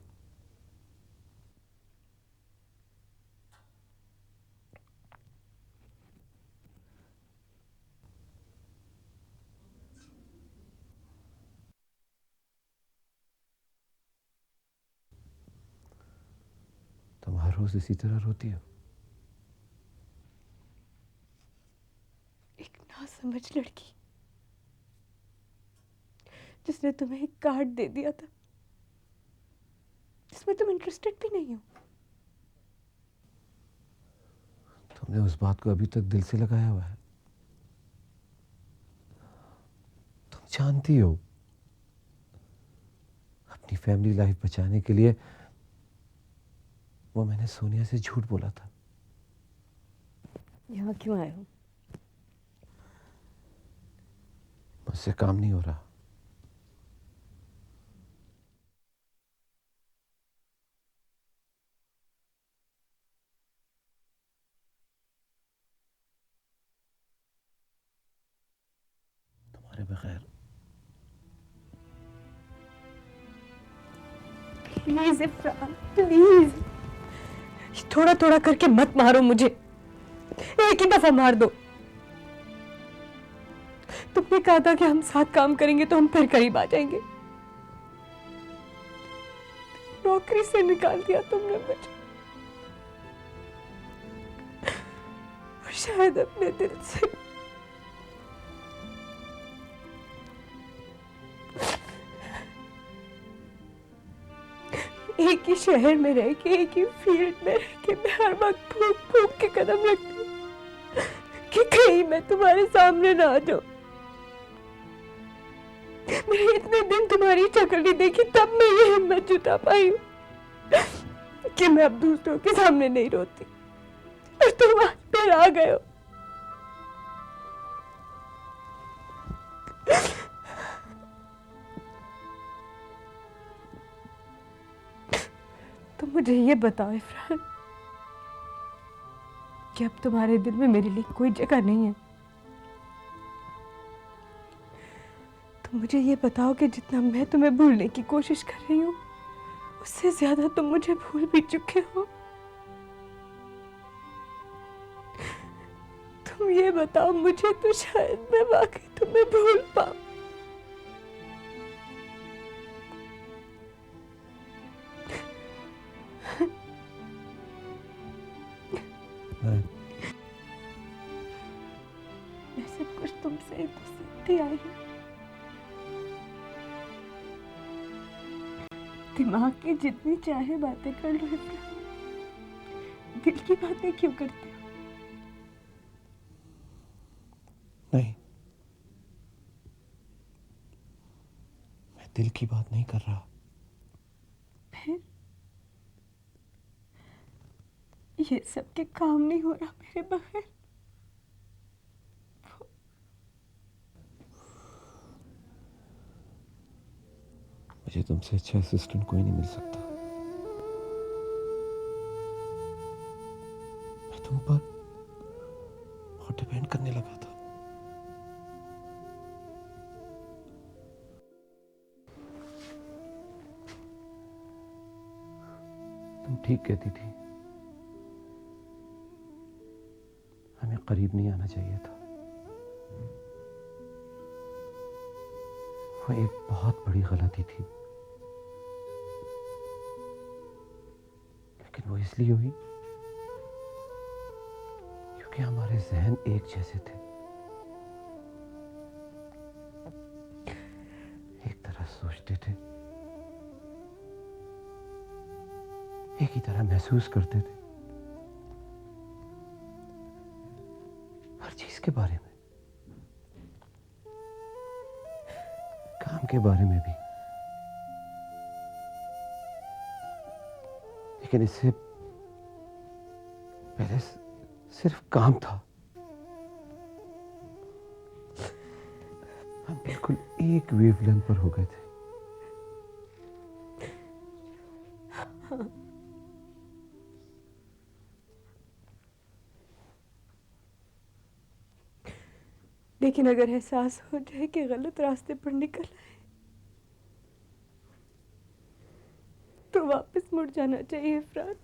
S3: तुम हर रोज इसी तरह रोती हो?
S1: एक नासमझ लड़की जिसने तुम्हें एक कार्ड दे दिया था जिसमें तुम इंटरेस्टेड भी नहीं हो।
S3: तुमने उस बात को अभी तक दिल से लगाया हुआ है। तुम जानती हो अपनी फैमिली लाइफ बचाने के लिए वो मैंने सोनिया से झूठ बोला था।
S1: यहाँ क्यों आए हो?
S3: मुझसे काम नहीं हो रहा। तुम्हारे बगैर।
S1: प्लीज इफरान, प्लीज थोड़ा थोड़ा करके मत मारो मुझे, एक ही दफा मार दो। तुमने कहा था कि हम साथ काम करेंगे तो हम फिर करीब आ जाएंगे। नौकरी से निकाल दिया तुमने मुझे, और शायद अपने दिल से। एक ही शहर में रह के, एक ही फील्ड में रह के मैं हर वक्त फूक फूक के कदम रखती हूँ कि कहीं मैं तुम्हारे सामने ना आ जाऊं। मैंने इतने दिन तुम्हारी शक्ल नहीं देखी, तब मैं ये हिम्मत जुटा पाई हूँ कि मैं अब दूसरों के सामने नहीं रोती, और तुम आज फिर आ गए हो। तो मुझे ये बताओ इफरान कि अब तुम्हारे दिल में मेरे लिए कोई जगह नहीं है। तो मुझे ये बताओ कि जितना मैं तुम्हें भूलने की कोशिश कर रही हूँ उससे ज्यादा तुम मुझे भूल भी चुके हो। तुम ये बताओ मुझे, तो शायद मैं वाकई तुम्हें भूल पाऊं। मैं सब कुछ तुमसे तो सीखती आई हूँ। दिमाग की जितनी चाहे बातें कर लो इफरान, दिल की बातें क्यों करते हो?
S3: नहीं, मैं दिल की बात नहीं कर रहा।
S1: फिर ये सब के काम नहीं हो रहा मेरे बगैर।
S3: मुझे तुमसे अच्छा असिस्टेंट कोई नहीं मिल सकता। मैं तुम पर बहुत डिपेंड करने लगा था। तुम ठीक कहती थी, हमें करीब नहीं आना चाहिए था। वो एक बहुत बड़ी गलती थी, लेकिन वो इसलिए हुई क्योंकि हमारे जहन एक जैसे थे। एक तरह सोचते थे, एक ही तरह महसूस करते थे, हर चीज के बारे में, काम के बारे में भी। लेकिन इससे पहले सिर्फ काम था। हम बिल्कुल एक वेवलेंथ पर हो गए थे।
S1: लेकिन अगर एहसास हो जाए कि गलत रास्ते पर निकल आए तो वापस मुड़ जाना चाहिए इरफान।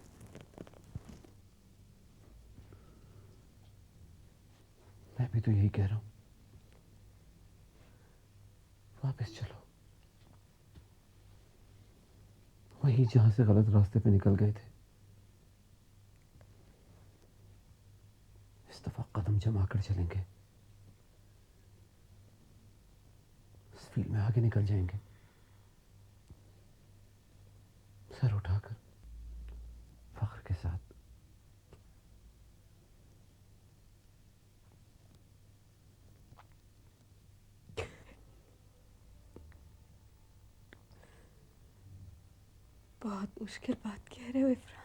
S3: मैं भी तो यही कह रहा हूं, वापस चलो, वही जहां से गलत रास्ते पे निकल गए थे। इस दफा कदम जमा कर चलेंगे, इस फील्ड में आगे निकल जाएंगे, सर उठाकर, फख्र के साथ।
S1: बहुत मुश्किल बात कह रहे हो इरफान।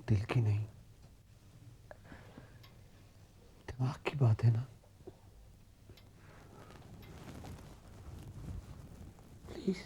S3: दिल की नहीं, दिमाग की बात है ना। Please.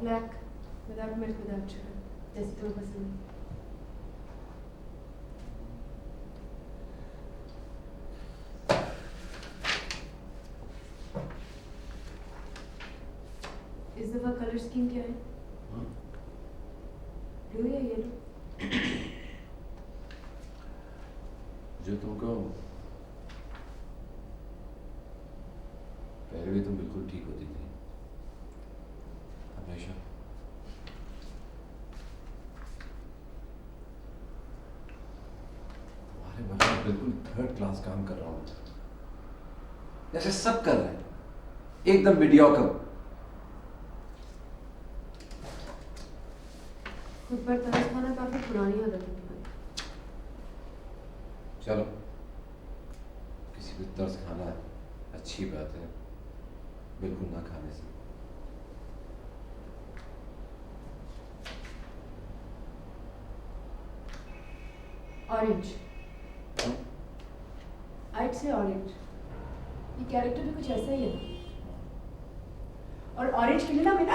S1: Black without milk without sugar, जैसे तुम्हें पसंद है। इस दफा कलर स्कीम क्या है? ब्लू या येलो?
S3: जो तुमको पहले भी तुम बिल्कुल ठीक होती थी, हमेशा। तुम्हारे बगैर बिल्कुल थर्ड क्लास काम कर रहा हूं, जैसे सब कर रहे हैं, एकदम मीडियोकर।
S1: खुद पर तरस खाना काफी पुरानी आदत है तुम्हारी।
S3: चलो, किसी को तरस खाना अच्छी बात है, बिल्कुल ना खाने से।
S1: ऑरेंज, आइट से ऑरेंज, ये कैरेक्टर भी कुछ ऐसा ही है ना। और ऑरेंज के लिए ना मैं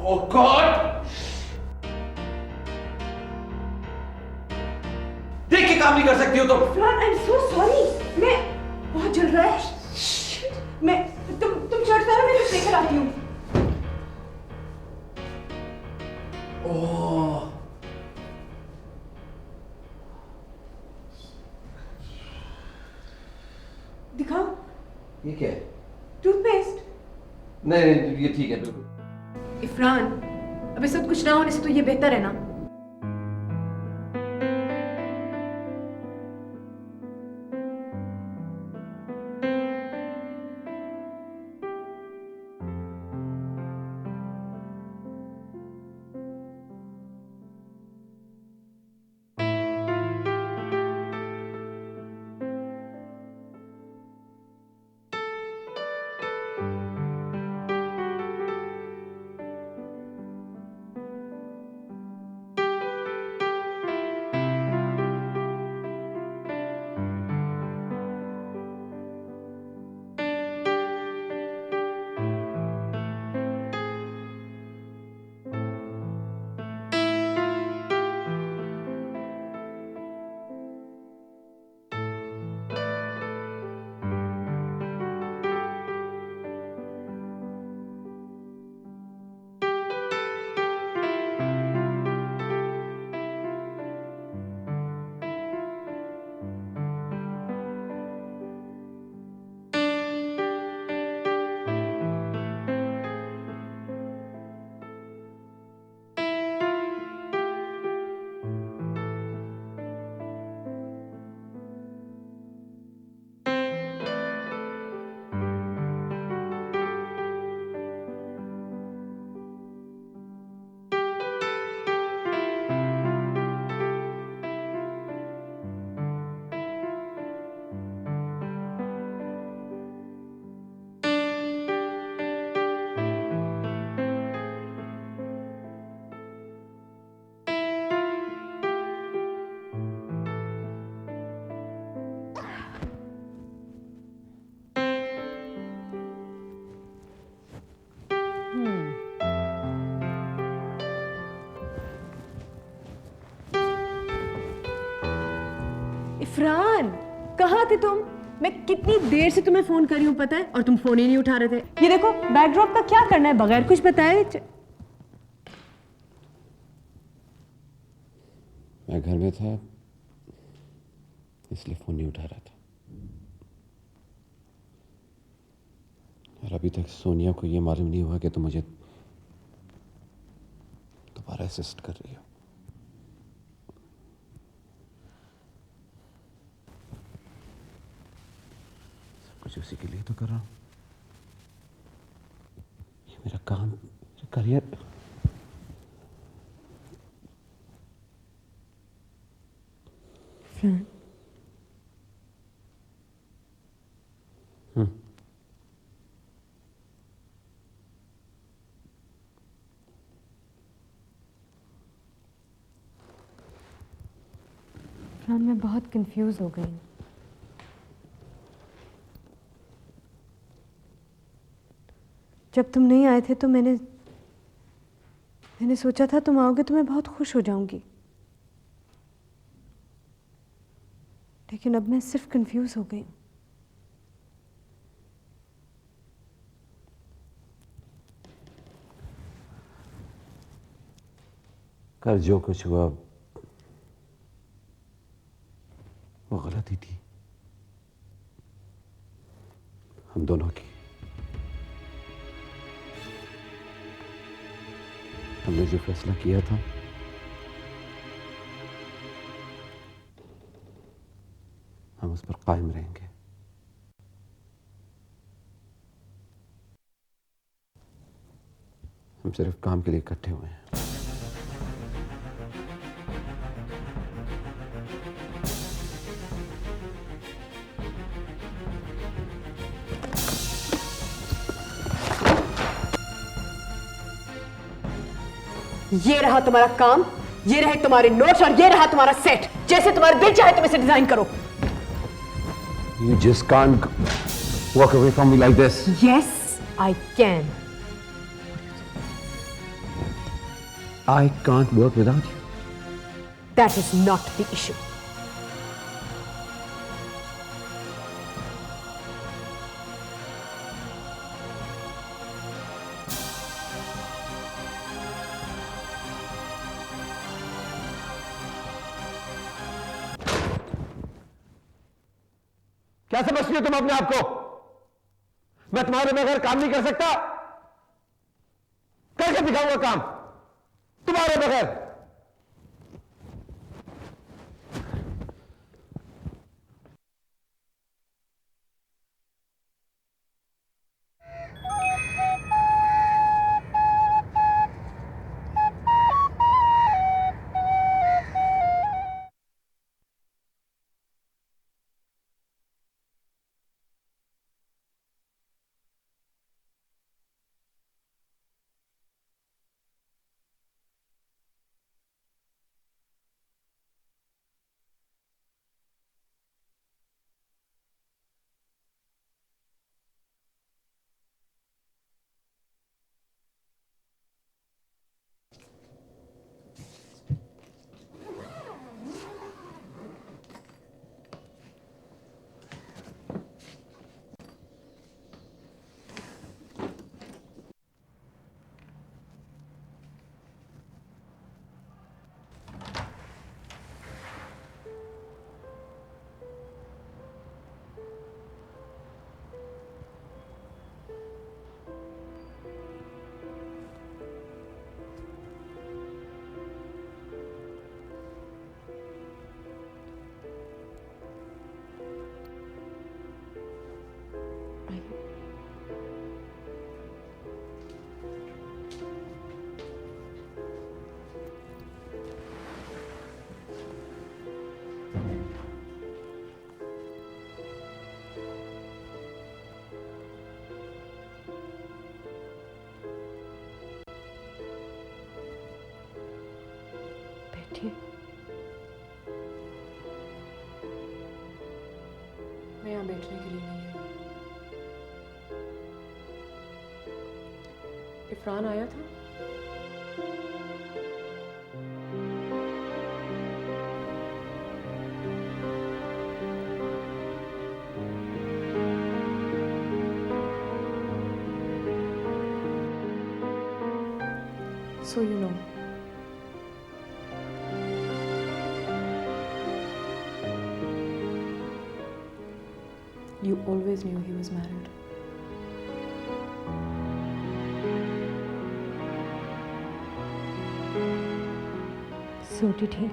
S3: ओह गॉड! देख के काम नहीं कर सकती हो तुम।
S1: आई एम सो सॉरी, मैं बहुत जल रहा है। Shit, मैं तुम चढ़ करो, मैं कुछ लेकर आती हूँ।
S3: ओह,
S1: दिखाओ।
S3: ये क्या है?
S1: टूथपेस्ट।
S3: नहीं नहीं, ये ठीक है बिल्कुल।
S1: इफरान, अब इस वक्त कुछ ना होने से तो ये बेहतर है ना। इफरान, कहाँ थे तुम? मैं कितनी देर से तुम्हें फोन कर रही हूँ पता है, और तुम फोन ही नहीं उठा रहे थे। ये देखो बैकड्रॉप का क्या करना है बगैर कुछ बताए?
S3: मैं घर में था इसलिए फोन नहीं उठा रहा था। और अभी तक सोनिया को ये मालूम नहीं हुआ कि तुम मुझे दोबारा असिस्ट कर रही हो। सब कुछ उसी के लिए तो कर रहा हूं। ये मेरा काम, मेरा करियर।
S1: इफरान, मैं बहुत कंफ्यूज हो गई हूँ। जब तुम नहीं आए थे तो मैंने सोचा था तुम आओगे तो मैं बहुत खुश हो जाऊंगी, लेकिन अब मैं सिर्फ कंफ्यूज हो गई हूँ।
S3: कल जो कुछ हुआ वो गलती थी हम दोनों की। हमने जो फैसला किया था हम उस पर कायम रहेंगे। हम सिर्फ काम के लिए इकट्ठे हुए हैं।
S2: ये रहा तुम्हारा काम, ये रहे तुम्हारे नोट्स और ये रहा तुम्हारा सेट। जैसे तुम्हारा दिल चाहे तुम इसे डिजाइन करो।
S3: You just can't walk away from me like this.
S2: Yes, I can.
S3: I can't work without you.
S2: That is not the issue.
S3: क्या समझती हो तुम अपने आप को? मैं तुम्हारे बगैर काम नहीं कर सकता? करके दिखाऊंगा काम तुम्हारे बगैर।
S2: मैं यहाँ बैठने के लिए नहीं आई। इफरान आया था।
S1: So you know.
S2: You always knew he was married.
S1: So did he.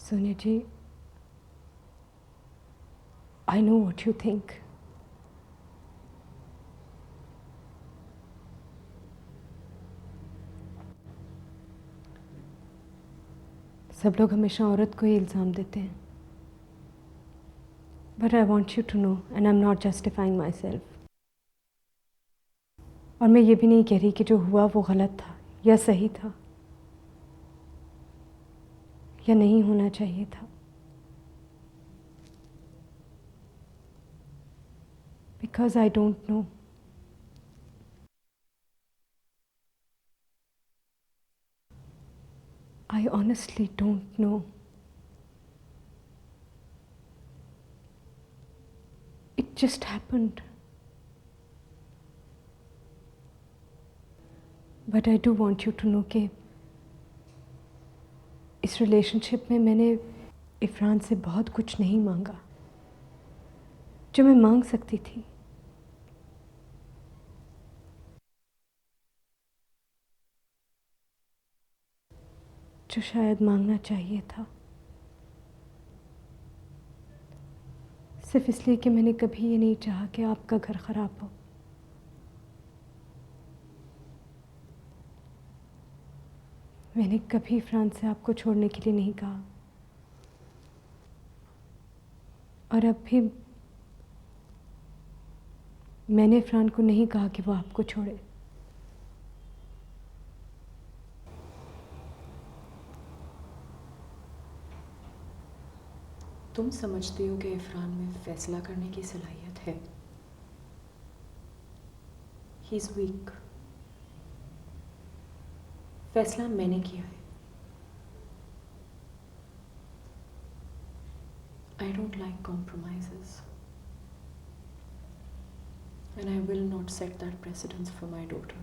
S1: Sonia ji, I know what you think. सब लोग हमेशा औरत को ही इल्ज़ाम देते हैं. But I want you to know, and I'm not justifying myself. और मैं ये भी नहीं कह रही कि जो हुआ वो गलत था या सही था या नहीं होना चाहिए था. Because I don't know. I honestly don't know. It just happened. But I do want you to know कि इस रिलेशनशिप में मैंने इफ़रान से बहुत कुछ नहीं मांगा जो मैं मांग सकती थी. जो शायद मांगना चाहिए था. सिर्फ इसलिए कि मैंने कभी ये नहीं चाहा कि आपका घर ख़राब हो. मैंने कभी इफ़रान से आपको छोड़ने के लिए नहीं कहा. और अब भी मैंने इफ़रान को नहीं कहा कि वो आपको छोड़े.
S2: तुम समझती हो कि इफ़रान में फैसला करने की सलाहियत है. He is week. फैसला मैंने किया है. I don't like compromises. And I will not set that precedence for my daughter.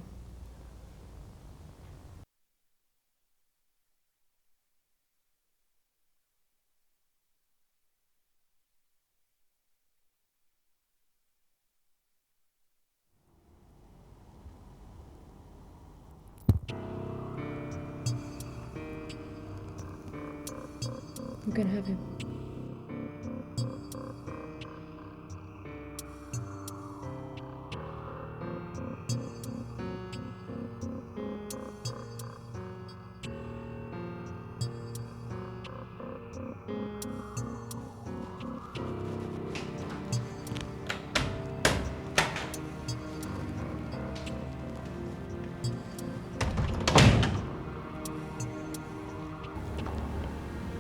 S2: You can have him.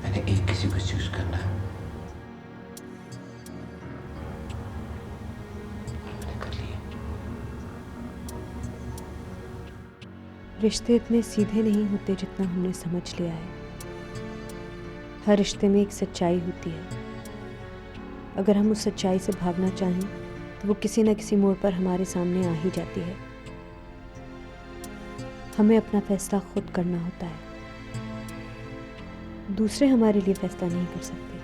S3: मैंने एक किसी को चूज करना है और मैंने कर लिया.
S1: रिश्ते इतने सीधे नहीं होते जितना हमने समझ लिया है. हर रिश्ते में एक सच्चाई होती है. अगर हम उस सच्चाई से भागना चाहें तो वो किसी न किसी मोड़ पर हमारे सामने आ ही जाती है. हमें अपना फैसला खुद करना होता है. दूसरे हमारे लिए फैसला नहीं कर सकते.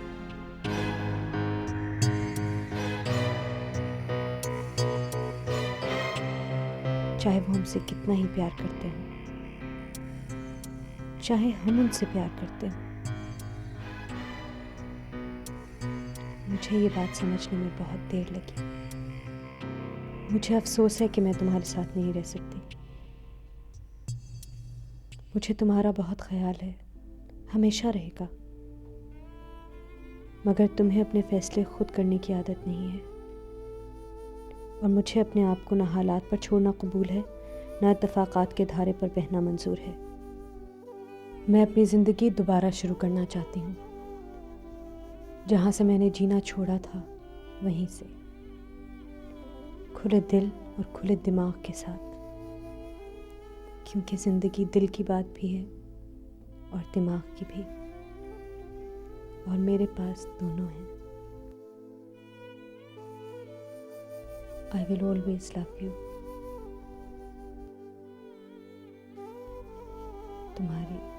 S1: चाहे वो हमसे कितना ही प्यार करते हैं, चाहे हम उनसे प्यार करते हैं. मुझे ये बात समझने में बहुत देर लगी. मुझे अफसोस है कि मैं तुम्हारे साथ नहीं रह सकती. मुझे तुम्हारा बहुत ख्याल है, हमेशा रहेगा. मगर तुम्हें अपने फैसले खुद करने की आदत नहीं है. और मुझे अपने आप को ना हालात पर छोड़ना कबूल है, ना इत्तफाक़ात के धारे पर बहना मंजूर है. मैं अपनी ज़िंदगी दोबारा शुरू करना चाहती हूँ, जहाँ से मैंने जीना छोड़ा था वहीं से, खुले दिल और खुले दिमाग के साथ. क्योंकि ज़िंदगी दिल की बात भी है और दिमाग की भी, और मेरे पास दोनों हैं। I will always love you. तुम्हारी